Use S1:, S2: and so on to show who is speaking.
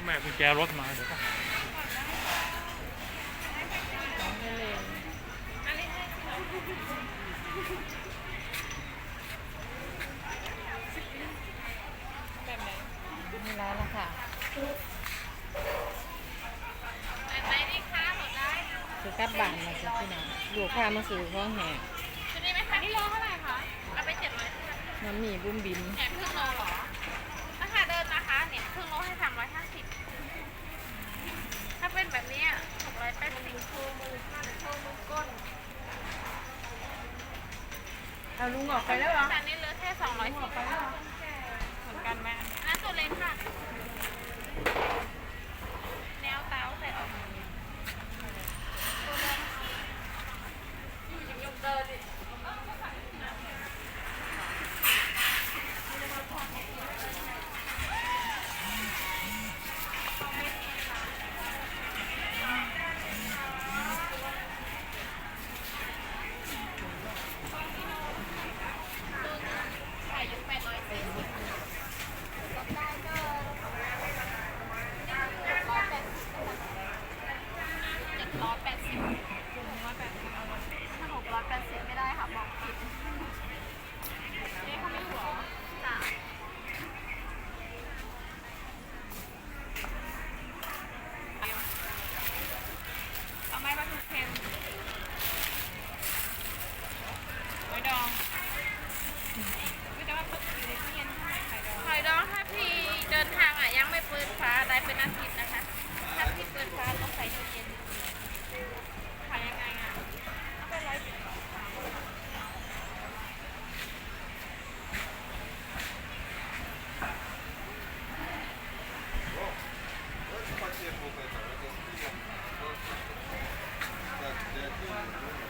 S1: แม่กุญแจรถมาเดี๋ยวก็
S2: ของทะเลแบบไหนนี่ร้านละค่ะคือกลับบ้านมาจ้ะพี่น้องลูกค้ามาซื้อของแห้ง
S3: ชุดนี้ไหมคะนี่โลเท่าไหร่คะเอาไป700
S2: น้ำหมี่บุ้มบิม
S3: แหนมครึ่งโลเหรอราคาเดินนะคะเนี่ยครึ่งโลให้350ถ้าเป็นแบบนี้680โชว์มือข้างโชว์มือก้น
S2: เอาลุงออกไปแล้วเหรอ
S3: จานนี้เหลือแค่210เหมือนกันไหมอันนั้นตัวเล็กค่ะแนวเต้าใส่ออกตัวเล็กยกเดินดิไม่ได้ค่ะบอกผิดนี่เขาไม่หัวจ้ะเอาไม้ปลาทูเค็มไว้ดองไม่ได้ว่าเปิดอยู่ในตู้เย็นใช่ไหมไข่ดองถ้าพี่เดินทางอ่ะยังไม่เปิดฟ้าได้เป็นอาทิตย์นะคะถ้าพี่เปิดฟ้าต้องใส่ตู้เย็นขายยังไงอ่ะเอาไป100Пакет
S4: вот это, это